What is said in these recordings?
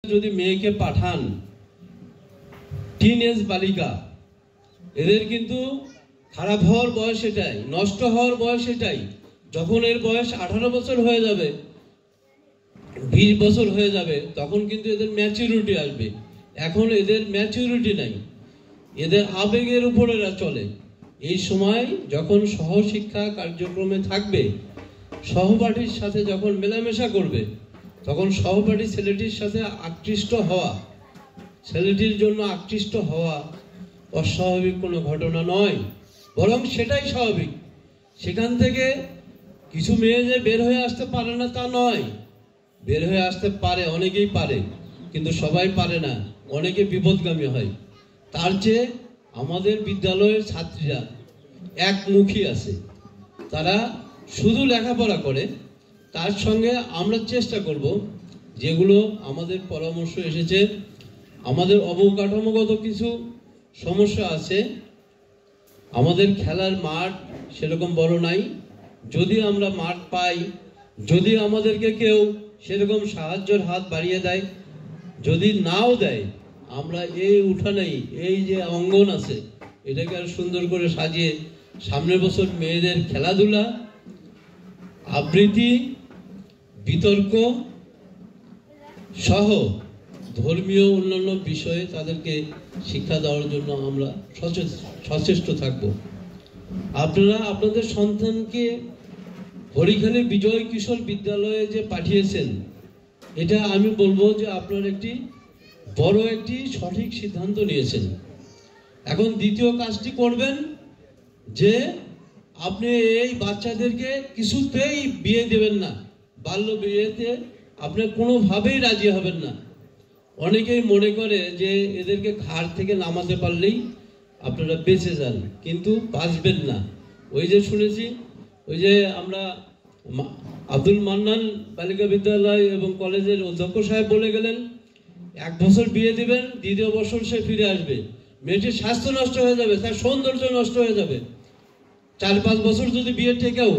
যদি মেয়েকে পাঠান টিনেজ বালিকা, এদের কিন্তু খারাপ হওয়ার বয়স এটাই, নষ্ট হওয়ার বয়স এটাই। যখন এর বয়স 18 বছর হয়ে যাবে, 20 বছর হয়ে যাবে, তখন কিন্তু এদের ম্যাচুরিটি আসবে। এখন এদের ম্যাচুরিটি নাই, এদের আবেগের উপর এরা চলে। এই সময় যখন সহশিক্ষা কার্যক্রমে থাকবে, সহপাঠীর সাথে যখন মেলামেশা করবে, তখন সহপাঠী ছেলেটির সাথে আকৃষ্ট হওয়া, ছেলেটির জন্য আকৃষ্ট হওয়া অস্বাভাবিক কোনো ঘটনা নয়, বরং সেটাই স্বাভাবিক। সেখান থেকে কিছু মেয়ে যে বের হয়ে আসতে পারে না তা নয়, বের হয়ে আসতে পারে, অনেকেই পারে, কিন্তু সবাই পারে না, অনেকে বিপদগামী হয়। তার চেয়ে আমাদের বিদ্যালয়ের ছাত্রীরা একমুখী আছে, তারা শুধু লেখাপড়া করে, তার সঙ্গে আমরা চেষ্টা করব যেগুলো আমাদের পরামর্শ এসেছে, আমাদের অবকাঠামোগত কিছু সমস্যা আছে, আমাদের খেলার মাঠ সেরকম বড় নাই, যদি আমরা মাঠ পাই, যদি আমাদেরকে কেউ সেরকম সাহায্যের হাত বাড়িয়ে দেয়, যদি নাও দেয়, আমরা এই উঠানেই এই যে অঙ্গন আছে এটাকে আরো সুন্দর করে সাজিয়ে সামনের বছর মেয়েদের খেলাধুলা, আবৃত্তি, বিতর্ক সহ ধর্মীয় অন্যান্য বিষয়ে তাদেরকে শিক্ষা দেওয়ার জন্য আমরা সচেষ্ট থাকব। আপনারা আপনাদের সন্তানকে হরিখালী বিজয় কিশোর বিদ্যালয়ে যে পাঠিয়েছেন, এটা আমি বলবো যে আপনার একটি বড় একটি সঠিক সিদ্ধান্ত নিয়েছেন। এখন দ্বিতীয় কাজটি করবেন যে আপনি এই বাচ্চাদেরকে কিছুতেই বিয়ে দেবেন না, বাল্য বিয়েতে আপনি কোনোভাবেই রাজি হবেন না। অনেকেই মনে করে যে এদেরকে ঘাট থেকে নামাতে পারলেই আপনারা বেঁচে যান, কিন্তু বাঁচবেন না। ওই যে শুনেছি, ওই যে আমরা আব্দুল মান্নান বালিকা বিদ্যালয় এবং কলেজের অধ্যক্ষ সাহেব বলে গেলেন 1 বছর বিয়ে দিবেন, দ্বিতীয় বছর সে ফিরে আসবে, মেয়েটির স্বাস্থ্য নষ্ট হয়ে যাবে, তার সৌন্দর্য নষ্ট হয়ে যাবে। 4-5 বছর যদি বিয়ে টেকেও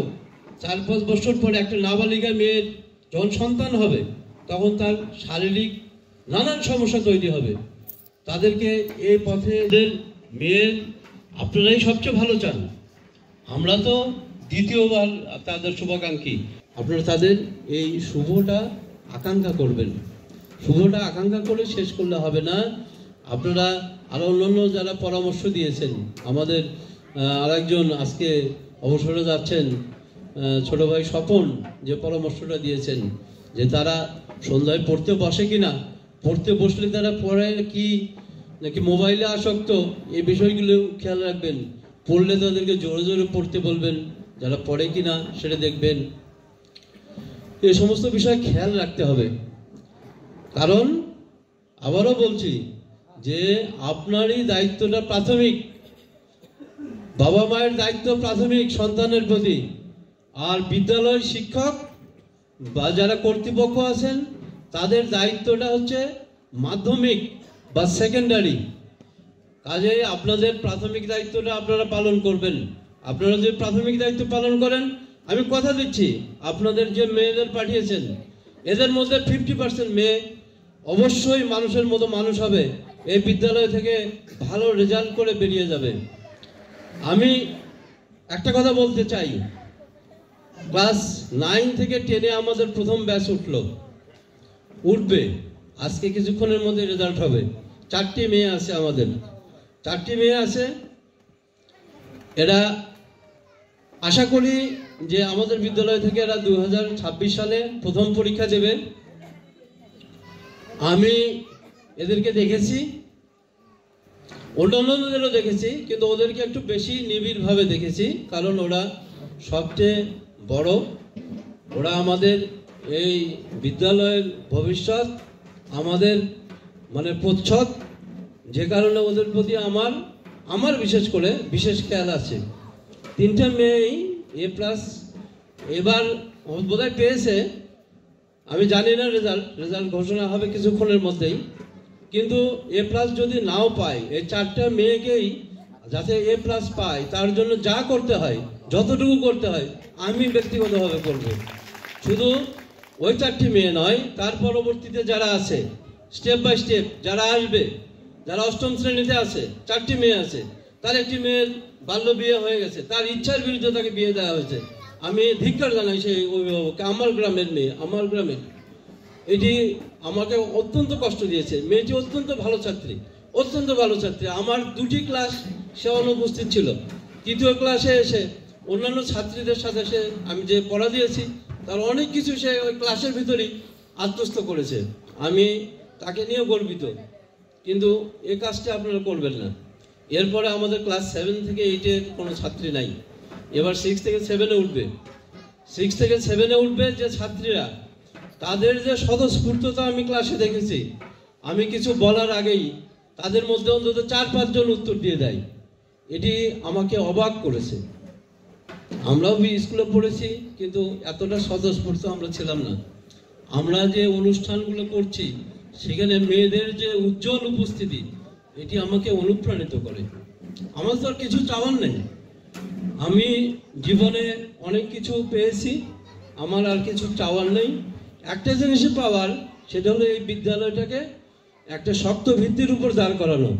4-5 বছর পরে একটা নাবালিকা মেয়ের যখন সন্তান হবে, তখন তার শারীরিক নানান সমস্যা তৈরি হবে। তাদেরকে এই পথে মেয়ের আপনারাই সবচেয়ে ভালো চান, আমরা তো দ্বিতীয়বার তাদের শুভাকাঙ্ক্ষী। আপনারা তাদের এই শুভটা আকাঙ্ক্ষা করবেন, শুভটা আকাঙ্ক্ষা করে শেষ করলে হবে না। আপনারা আরো অন্যান্য যারা পরামর্শ দিয়েছেন, আমাদের আরেকজন আজকে অবসরে যাচ্ছেন ছোট ভাই স্বপন, যে পরামর্শটা দিয়েছেন যে তারা সন্ধ্যায় পড়তে বসে কিনা, পড়তে বসলে তারা পড়ে কি নাকি মোবাইলে আসক্ত, এই বিষয়গুলো খেয়াল রাখবেন। পড়লে তাদেরকে জোরে জোরে পড়তে বলবেন, যারা পড়ে কিনা সেটা দেখবেন। এই সমস্ত বিষয় খেয়াল রাখতে হবে, কারণ আবারও বলছি যে আপনারই দায়িত্বটা প্রাথমিক, বাবা মায়ের দায়িত্ব প্রাথমিক সন্তানের প্রতি, আর বিদ্যালয়ের শিক্ষক বা যারা কর্তৃপক্ষ আছেন তাদের দায়িত্বটা হচ্ছে মাধ্যমিক বা সেকেন্ডারি। কাজেই আপনাদের প্রাথমিক দায়িত্বটা আপনারা পালন করবেন। আপনারা যে প্রাথমিক দায়িত্ব পালন করেন, আমি কথা দিচ্ছি আপনাদের যে মেয়েদের পাঠিয়েছেন এদের মধ্যে 50% মেয়ে অবশ্যই মানুষের মতো মানুষ হবে, এই বিদ্যালয় থেকে ভালো রেজাল্ট করে বেরিয়ে যাবে। আমি একটা কথা বলতে চাই, ক্লাস 9 থেকে 10-এ আমাদের প্রথম ব্যাচ উঠবে, আজকে কিছুক্ষণের মধ্যে রেজাল্ট হবে। 4টি মেয়ে আছে, আমাদের 4টি মেয়ে আছে। এরা আশা করি যে আমাদের বিদ্যালয় থেকে এরা 2026 সালে প্রথম পরীক্ষা দেবে। আমি এদেরকে দেখেছি, অন্যান্যদেরও দেখেছি, কিন্তু ওদেরকে একটু বেশি নিবিড়ভাবে দেখেছি, কারণ ওরা সবচেয়ে বড়, ওরা আমাদের এই বিদ্যালয়ের ভবিষ্যৎ, আমাদের মানে প্রচ্ছদ, যে কারণে ওদের প্রতি আমার বিশেষ করে বিশেষ খেয়াল আছে। 3টে মেয়েই A+ এবার বোধহয় পেয়েছে, আমি জানি না, রেজাল্ট ঘোষণা হবে কিছুক্ষণের মধ্যেই, কিন্তু A+ যদি নাও পায়, এই 4টে মেয়েকেই যাতে A+ পায় তার জন্য যা করতে হয়, যতটুকু করতে হয় আমি ব্যক্তিগতভাবে করব। শুধু ওই 4টি মেয়ে নয়, তার পরবর্তীতে যারা আছে স্টেপ বাই স্টেপ যারা আসবে, যারা অষ্টম শ্রেণীতে আছে, 4টি মেয়ে আছে, তার একটি মেয়ের বাল্য বিয়ে হয়ে গেছে, তার ইচ্ছার বিরুদ্ধে তাকে বিয়ে দেওয়া হয়েছে। আমি ধিক্কার জানাই সেই অভিভাবককে, আমার গ্রামের মেয়ে, আমার গ্রামের। এটি আমাকে অত্যন্ত কষ্ট দিয়েছে। মেয়েটি অত্যন্ত ভালো ছাত্রী, অত্যন্ত ভালো ছাত্রী। আমার 2টি ক্লাস সে অনুপস্থিত ছিল। 3য় ক্লাসে এসে অন্যান্য ছাত্রীদের সাথে সে, আমি যে পড়া দিয়েছি তার অনেক কিছু সে ওই ক্লাসের ভিতরেই আত্মস্থ করেছে। আমি তাকে নিয়ে গর্বিত, কিন্তু এই কাজটা আপনারা করবেন না। এরপরে আমাদের ক্লাস 7 থেকে 8-এর কোনো ছাত্রী নাই, এবার 6 থেকে 7-এ উঠবে। 6 থেকে 7-এ উঠবে যে ছাত্রীরা, তাদের যে স্বতঃস্ফূর্ততা আমি ক্লাসে দেখেছি, আমি কিছু বলার আগেই তাদের মধ্যে অন্তত 4-5 জন উত্তর দিয়ে দেয়। এটি আমাকে অবাক করেছে। আমরাও স্কুলে পড়েছি, কিন্তু এতটা স্বতঃস্ফূর্ত আমরা ছিলাম না। আমরা যে অনুষ্ঠানগুলো করছি সেখানে মেয়েদের যে উজ্জ্বল উপস্থিতি, এটি আমাকে অনুপ্রাণিত করে। আমার তো আর কিছু চাওয়ার নেই। আমি জীবনে অনেক কিছু পেয়েছি, আমার আর কিছু চাওয়ার নেই। একটা জিনিসই পাওয়ার, সেটা হলো এই বিদ্যালয়টাকে একটা শক্ত ভিত্তির উপর দাঁড় করানো।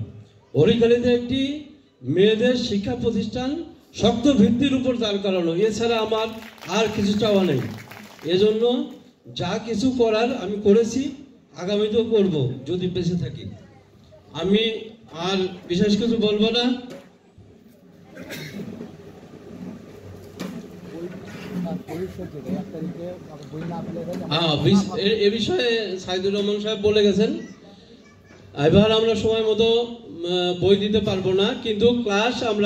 হরিখালীতে একটি মেয়েদের শিক্ষা প্রতিষ্ঠান শক্ত ভিত্তির উপর দাঁড় করানো, এছাড়া আমার আর কিছু চাওয়া নেই। এজন্য যা কিছু করার আমি করেছি, আগামীতেও করব যদি বেঁচে থাকি। আমি আর বিশেষ কিছু বলবো না। এ বিষয়ে সাইদুর রহমান সাহেব বলে গেছেন। এবার আমরা সময় মতো বই দিতে পারবো না, কিন্তু ক্লাস আমরা